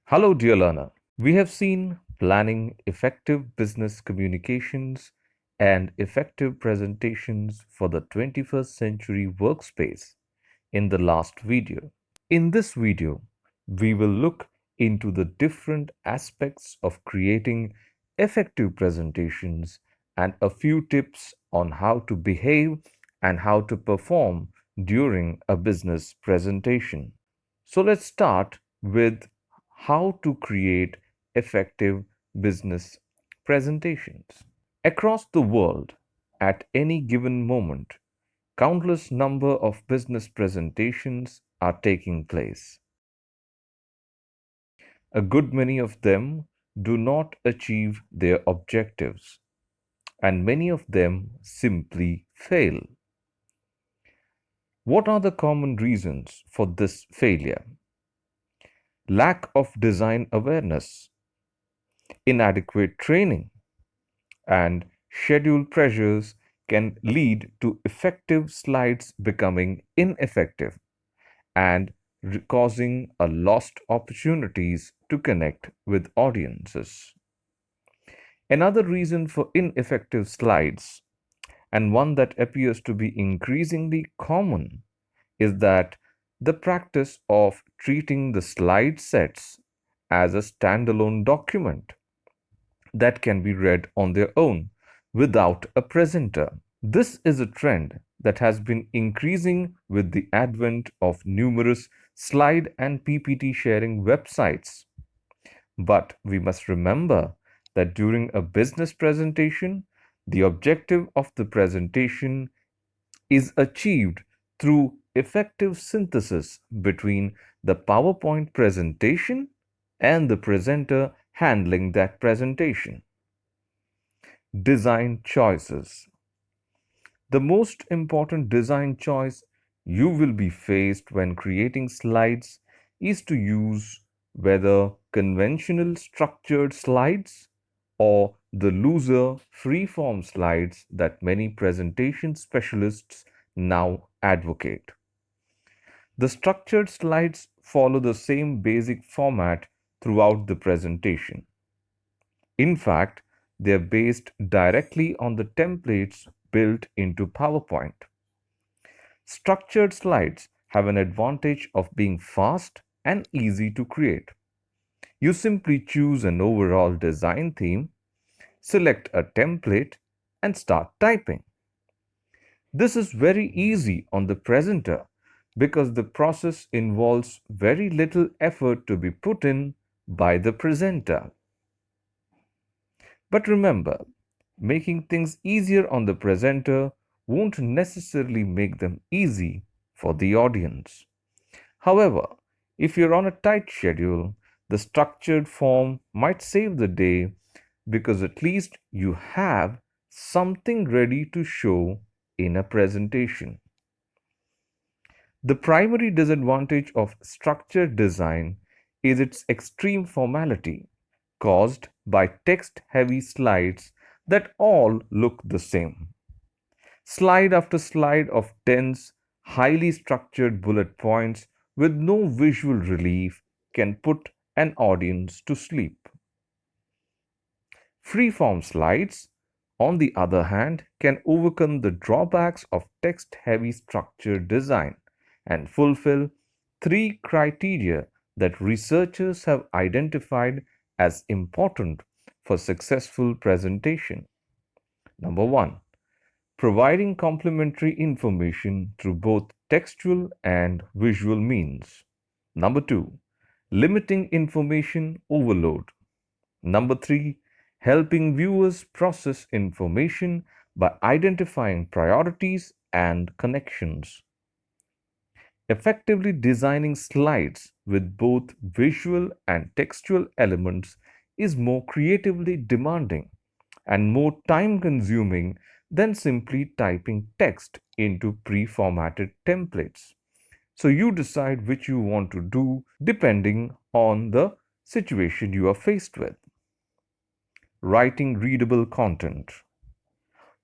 Hello, dear learner. We have seen planning effective business communications and effective presentations for the 21st century workspace in the last video. In this video, we will look into the different aspects of creating effective presentations and a few tips on how to behave and how to perform during a business presentation. So let's start with how to create effective business presentations. Across the world, at any given moment, countless number of business presentations are taking place. A good many of them do not achieve their objectives, and many of them simply fail. What are the common reasons for this failure? Lack of design awareness, inadequate training, and schedule pressures can lead to effective slides becoming ineffective and causing a lost opportunities to connect with audiences. Another reason for ineffective slides, and one that appears to be increasingly common, is that the practice of treating the slide sets as a standalone document that can be read on their own without a presenter. This is a trend that has been increasing with the advent of numerous slide and PPT sharing websites. But we must remember that during a business presentation, the objective of the presentation is achieved through effective synthesis between the PowerPoint presentation and the presenter handling that presentation. Design choices. The most important design choice you will be faced when creating slides is to use whether conventional structured slides or the looser free-form slides that many presentation specialists now advocate. The structured slides follow the same basic format throughout the presentation. In fact, they are based directly on the templates built into PowerPoint. Structured slides have an advantage of being fast and easy to create. You simply choose an overall design theme, select a template, and start typing. This is very easy on the presenter because the process involves very little effort to be put in by the presenter. But remember, making things easier on the presenter won't necessarily make them easy for the audience. However, if you're on a tight schedule, the structured form might save the day because at least you have something ready to show in a presentation. The primary disadvantage of structured design is its extreme formality, caused by text heavy slides that all look the same. Slide after slide of dense, highly structured bullet points with no visual relief can put an audience to sleep. Freeform slides, on the other hand, can overcome the drawbacks of text heavy structured design and fulfill three criteria that researchers have identified as important for successful presentation. Number one, providing complementary information through both textual and visual means. Number two, limiting information overload. Number three, helping viewers process information by identifying priorities and connections. Effectively designing slides with both visual and textual elements is more creatively demanding and more time consuming than simply typing text into pre formatted templates. So you decide which you want to do depending on the situation you are faced with. Writing readable content.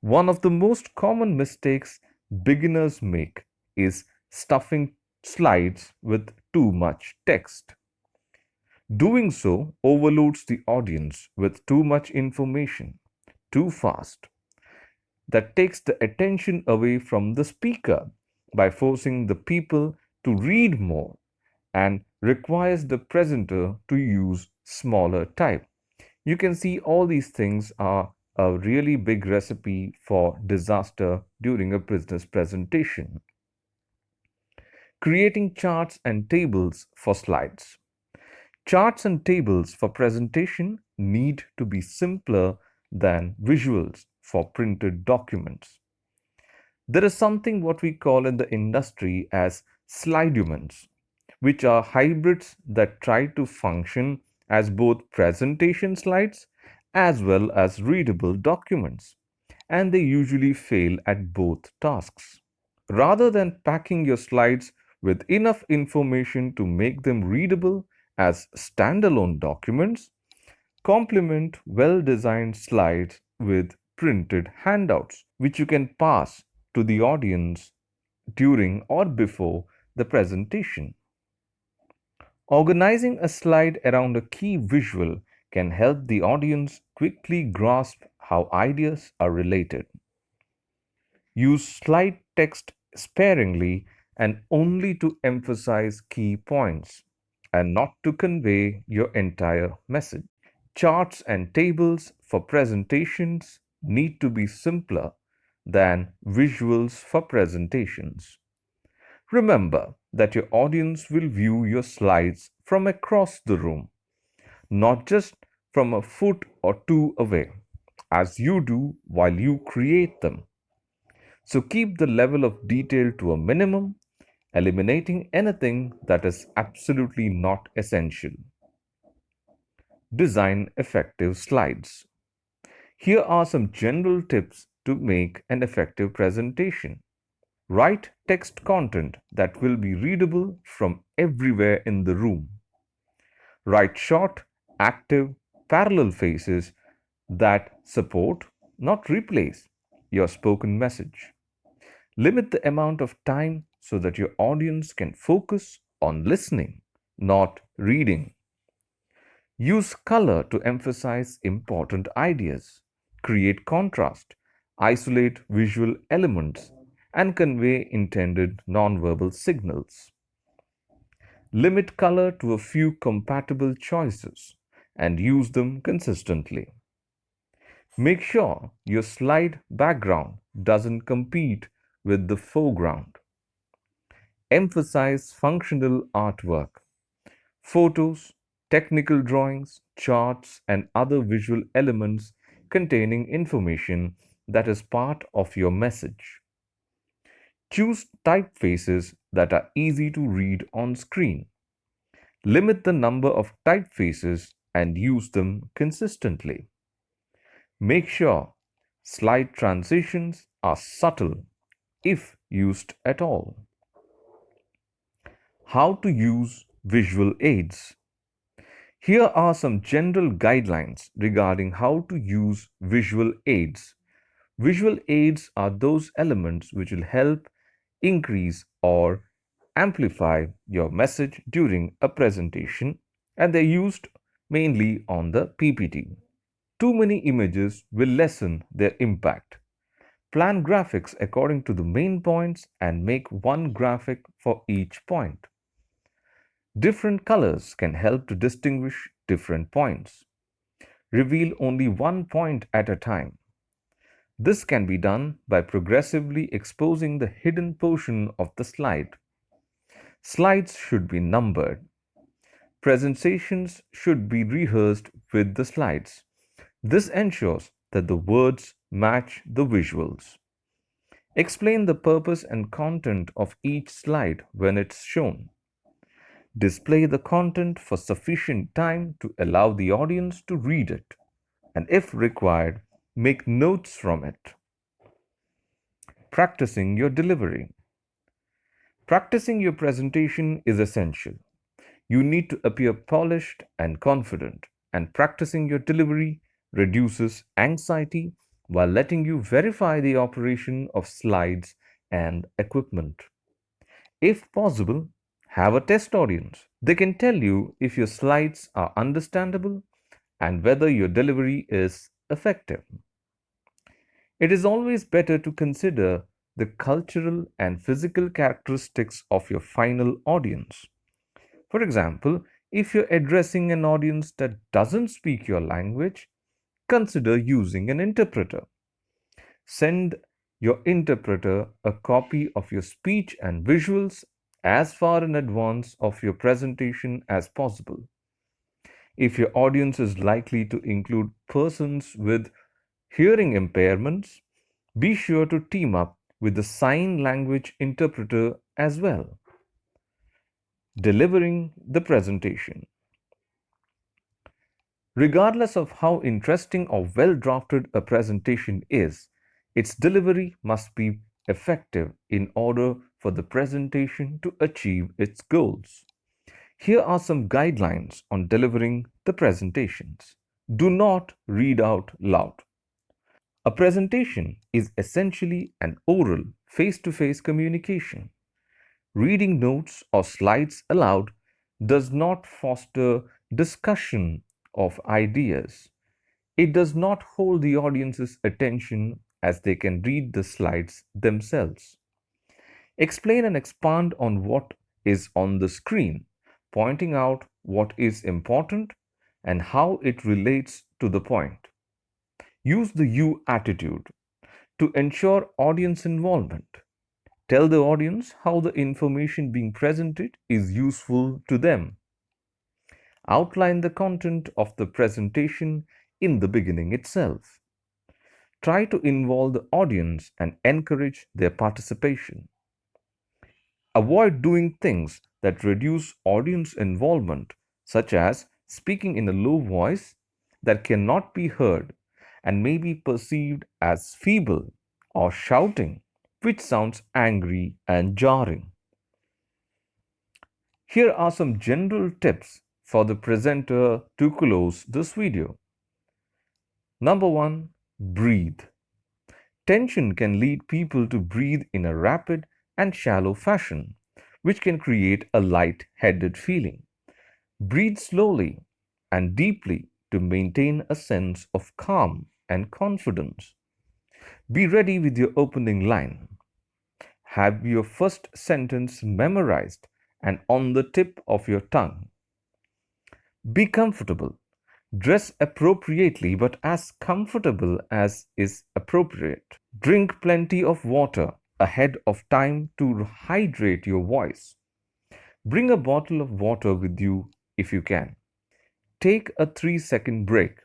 One of the most common mistakes beginners make is stuffing slides with too much text. Doing so overloads the audience with too much information, too fast, that takes the attention away from the speaker by forcing the people to read more and requires the presenter to use smaller type. You can see all these things are a really big recipe for disaster during a business presentation. Creating charts and tables for slides. Charts and tables for presentation need to be simpler than visuals for printed documents. There is something what we call in the industry as sliduments, which are hybrids that try to function as both presentation slides as well as readable documents, and they usually fail at both tasks. Rather than packing your slides with enough information to make them readable as standalone documents, complement well designed slides with printed handouts, which you can pass to the audience during or before the presentation. Organizing a slide around a key visual can help the audience quickly grasp how ideas are related. Use slide text sparingly and only to emphasize key points and not to convey your entire message. Charts and tables for presentations need to be simpler than visuals for presentations. Remember that your audience will view your slides from across the room, not just from a foot or two away, as you do while you create them. So keep the level of detail to a minimum, eliminating anything that is absolutely not essential. Design effective slides. Here are some general tips to make an effective presentation. Write text content that will be readable from everywhere in the room. Write short, active, parallel phrases that support, not replace, your spoken message. Limit the amount of time so that your audience can focus on listening, not reading. Use color to emphasize important ideas. Create contrast, isolate visual elements, and convey intended nonverbal signals. Limit color to a few compatible choices and use them consistently. Make sure your slide background doesn't compete with the foreground. Emphasize functional artwork. Photos, technical drawings, charts, and other visual elements containing information that is part of your message. Choose typefaces that are easy to read on screen. Limit the number of typefaces and use them consistently. Make sure slide transitions are subtle if used at all. How to use visual aids. Here are some general guidelines regarding how to use visual aids. Visual aids are those elements which will help increase or amplify your message during a presentation, and they're used mainly on the PPT. Too many images will lessen their impact. Plan graphics according to the main points and make one graphic for each point. Different colors can help to distinguish different points. Reveal only one point at a time. This can be done by progressively exposing the hidden portion of the slide. Slides should be numbered. Presentations should be rehearsed with the slides. This ensures that the words match the visuals. Explain the purpose and content of each slide when it's shown. Display the content for sufficient time to allow the audience to read it, and if required, make notes from it. Practicing your delivery. Practicing your presentation is essential. You need to appear polished and confident, and practicing your delivery reduces anxiety while letting you verify the operation of slides and equipment. If possible, have a test audience They can tell you if your slides are understandable and whether your delivery is effective. It is always better to consider the cultural and physical characteristics of your final audience. For example, if you're addressing an audience that doesn't speak your language, consider using an interpreter. Send your interpreter a copy of your speech and visuals as far in advance of your presentation as possible. If your audience is likely to include persons with hearing impairments, be sure to team up with the sign language interpreter as well. Delivering the presentation. Regardless of how interesting or well drafted a presentation is, its delivery must be effective in order for the presentation to achieve its goals. Here are some guidelines on delivering the presentations. Do not read out loud. A presentation is essentially an oral, face to face communication. Reading notes or slides aloud does not foster discussion of ideas. It does not hold the audience's attention as they can read the slides themselves. Explain and expand on what is on the screen, pointing out what is important and how it relates to the point. Use the you attitude to ensure audience involvement. Tell the audience how the information being presented is useful to them. Outline the content of the presentation in the beginning itself. Try to involve the audience and encourage their participation. Avoid doing things that reduce audience involvement, such as speaking in a low voice that cannot be heard and may be perceived as feeble, or shouting, which sounds angry and jarring. Here are some general tips for the presenter to close this video. Number one, breathe. Tension can lead people to breathe in a rapid and shallow fashion, which can create a light-headed feeling. Breathe slowly and deeply to maintain a sense of calm and confidence. Be ready with your opening line. Have your first sentence memorized and on the tip of your tongue. Be comfortable. Dress appropriately but as comfortable as is appropriate. Drink plenty of water ahead of time to hydrate your voice. Bring a bottle of water with you if you can. Take a 3-second break.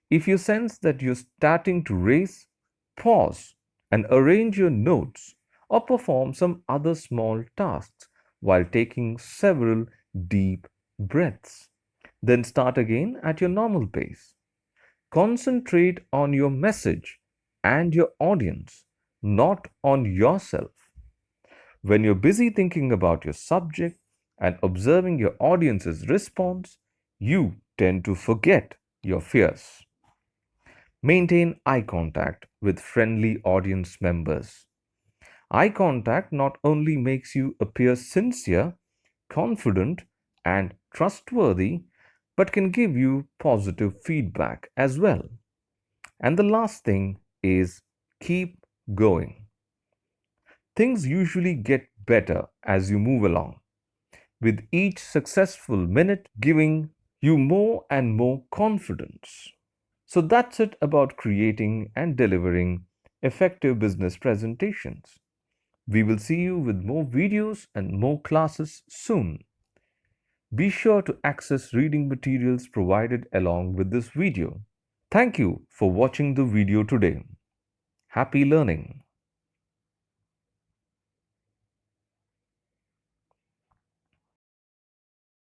If you sense that you're starting to race, pause and arrange your notes or perform some other small tasks while taking several deep breaths. Then start again at your normal pace. Concentrate on your message and your audience, not on yourself. When you're busy thinking about your subject and observing your audience's response, you tend to forget your fears. Maintain eye contact with friendly audience members. Eye contact not only makes you appear sincere, confident, and trustworthy, but can give you positive feedback as well. And the last thing is keep going. Things usually get better as you move along, with each successful minute giving you more and more confidence. So that's it about creating and delivering effective business presentations. We will see you with more videos and more classes soon. Be sure to access reading materials provided along with this video. Thank you for watching the video today. Happy learning!